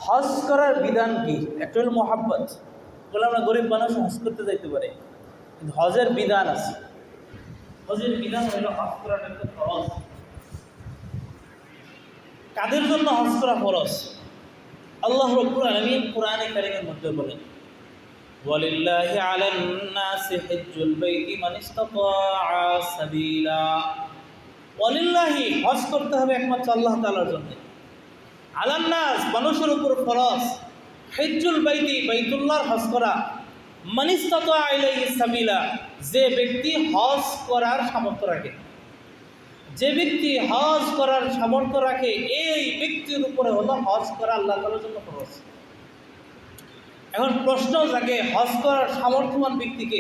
হজ করার বিধান কি? একটা হল মোহাব্বত, বলে আমরা গরিব মানুষ হজ করতে যাইতে পারে, কিন্তু হজের বিধান আছে। হজের বিধান হলো হজ করাটা একটা ফরজ। কাদের জন্য হজ করা ফরজ? আল্লাহ রাব্বুল আলামিন কোরআনে কারীমের মধ্যে বলেন, ওয়ালিল্লাহি আলান নাসি হিজ্জুল বাইতি মান ইসতাতাআ সাবিলা। ওয়ালিল্লাহি, হজ করতে হবে একমাত্র আল্লাহ তাআলার জন্য। আলান নাস, মানুষের উপর ফরজ। হিজ্জুল বাইতি, বাইতুল্লাহর হজ করা। মান ইসতাতাআ ইলাইহি সাবিলা, যে ব্যক্তি হজ করার সামর্থ্য রাখে। যে ব্যক্তি হজ করার সামর্থ্য রাখে, এই ব্যক্তির উপরে হলো হজ করা আল্লাহ তাআলার জন্য ফরজ। এখন প্রশ্ন জাগে, হজ করার সামর্থ্যবান ব্যক্তিকে,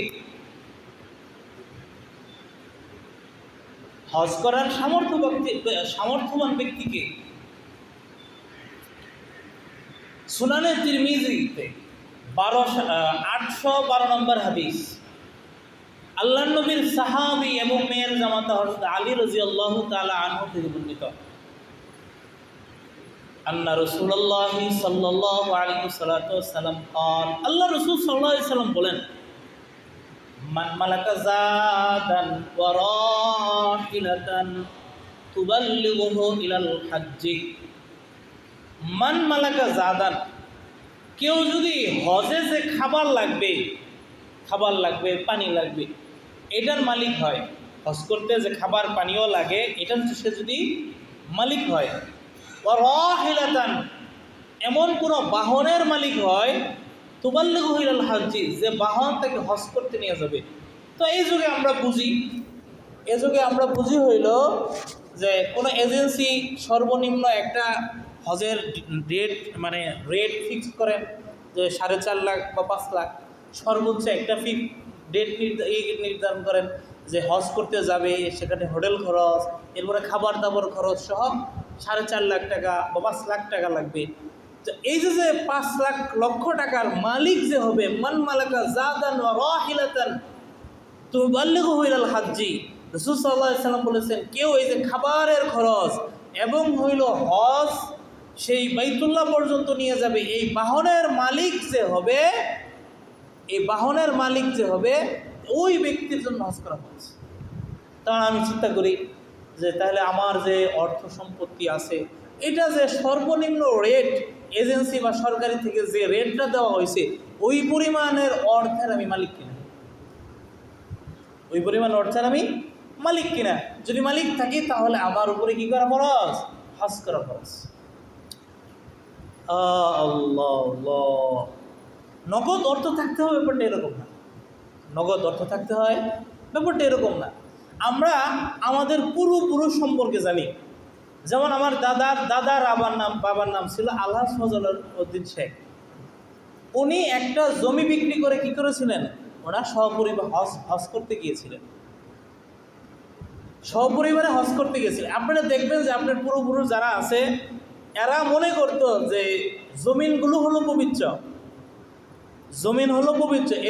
হজ করার সামর্থ্যবান ব্যক্তিকে সুনানে তিরমিজিতে 812 নম্বর হাদিস, আল্লাহর নবীর সাহাবী এবং মেয়ের জামাতা হযরত আলী রাদিয়াল্লাহু তাআলা আনহু থেকে বর্ণিত, আন্না রাসূলুল্লাহ সাল্লাল্লাহু আলাইহি ওয়াসাল্লাম قال, আল্লাহ রাসূল সাল্লাল্লাহু আলাইহি ওয়াসাল্লাম বলেন, মান মালাকা জাদান ওয়া রাহিলাতান তুবাল্লিগুহু ইলাল হজ্জি। মান মালাকা জাদান, কেউ যদি হজে যে খাবার লাগবে, পানি লাগবে, এটার মালিক হয়, হজ করতে যে খাবার পানিও লাগে এটার সে যদি মালিক হয়, ওয়া রাহিলাতান, এমন কোনো বাহনের মালিক হয়, তুবাল্লিগুহু ইলাল হজ্জি, যে বাহন তাকে হজ করতে নিয়ে যাবে। তো এই যুগে আমরা বুঝি হইল যে কোনো এজেন্সি সর্বনিম্ন একটা হজের রেট ফিক্স করেন যে 4.5 লাখ বা 5 লাখ, সর্বোচ্চ একটা ডেট নির্ধারণ করেন যে হজ করতে যাবে, সেখানে হোটেল খরচ, এরপরে খাবার দাবার খরচ সহ 4.5 লাখ টাকা বা 5 লাখ টাকা লাগবে। তো এই যে 5 লক্ষ টাকার মালিক যে হবে, মান মালাকা জাদান ওয়া রাহিলাতান তুবাল্লিগুহু ইলাল হজ্জি, রাসূল সাল্লাল্লাহু আলাইহি ওয়াসাল্লাম বলেছেন, কেউ এই যে খাবারের খরচ এবং হইল হজ সেই বাইতুল্লাহ পর্যন্ত নিয়ে যাবে, এই বাহনের মালিক যে হবে ওই ব্যক্তির জন্য হজ করা হচ্ছে। তখন আমি চিন্তা করি যে তাহলে আমার যে অর্থ সম্পত্তি আছে, এটা যে সর্বনিম্ন রেট এজেন্সি বা সরকারি থেকে যে রেটটা দেওয়া হয়েছে, ওই পরিমাণের অর্থের আমি মালিক কিনা, যদি মালিক থাকি তাহলে আমার উপরে কি করা ফরজ? হজ করা ফরজ। আল্লাহ, নগদ অর্থ থাকতে হবে ব্যাপারটা এরকম না। আমরা আমাদের পূর্বপুরুষ সম্পর্কে জানি। যেমন আমার দাদার বাবার নাম ছিল আলহাজ ফজল উদ্দিন শেখ। উনি একটা জমি বিক্রি করে কি করেছিলেন, ওনার সপরিবারে হজ করতে গিয়েছিলেন। আপনারা দেখবেন যে আপনার পূর্বপুরুষ যারা আছে, এরা মনে করতো যে জমিনগুলো হলো পবিত্র,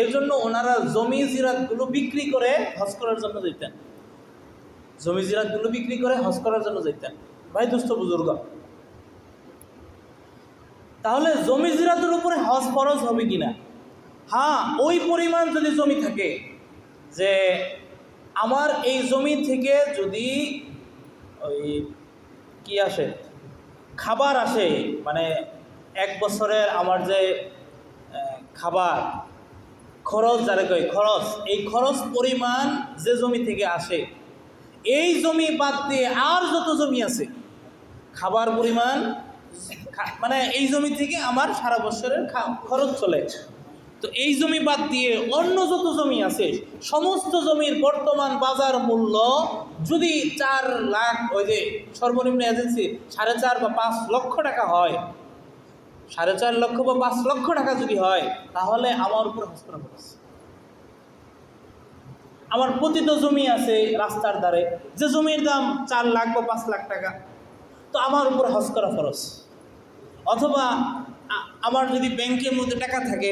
এর জন্য ওনারা জমি জিরাতগুলো বিক্রি করে হজ করার জন্য যেতেন। ভাই দুস্থ বুজুর্গ, তাহলে জমি জিরাতের উপরে হজ ফরজ হবে কিনা? হ্যাঁ, ওই পরিমাণ যদি জমি থাকে, যে আমার এই জমি থেকে যদি খাবার আসে, মানে 1 বছরের আমার যে খাবার খরচ, এই খরচ পরিমাণ যে জমি থেকে আসে, এই জমি বাদ দিয়ে আর যত জমি আছে খাবার পরিমাণ, মানে এই জমি থেকে আমার সারা বছরের খরচ চলে, তো এই জমি বাদ দিয়ে অন্য যত জমি আছে, সমস্ত জমির বর্তমান বাজার মূল্য যদি 4 লাখ, ওই যে সর্বনিম্ন এজেন্সি 4.5 বা 5 লক্ষ টাকা হয়, 4.5 লক্ষ বা 5 লক্ষ টাকা যদি হয়, তাহলে আমার উপর হজ করা ফরজ। আমার পতিত জমি আছে রাস্তার ধারে, যে জমির দাম 4 লাখ বা 5 লাখ টাকা, তো আমার উপর হজ করা ফরজ। অথবা আমার যদি ব্যাংকের মধ্যে টাকা থাকে,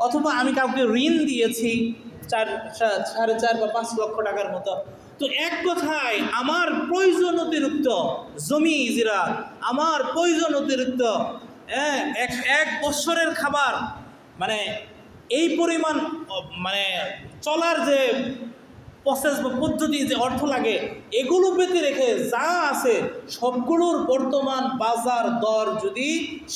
অথবা আমি কাউকে ঋণ দিয়েছি 4.5 বা 5 লক্ষ টাকার মতো, তো এক কথায় আমার প্রয়োজন অতিরিক্ত জমি জিরাত, আমার প্রয়োজন অতিরিক্ত এক বছরের খাবার, মানে এই পরিমাণ মানে চলার যে প্রসেস বা পদ্ধতি, যে অর্থ লাগে, এগুলো পেতে রেখে যা আছে সবগুলোর বর্তমান বাজার দর যদি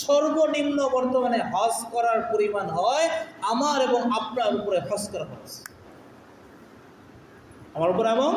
সর্বনিম্ন বর্তমানে হজ করার পরিমাণ হয়, আমার এবং আপনার উপরে হজ করা খরচ, আমার উপর এবং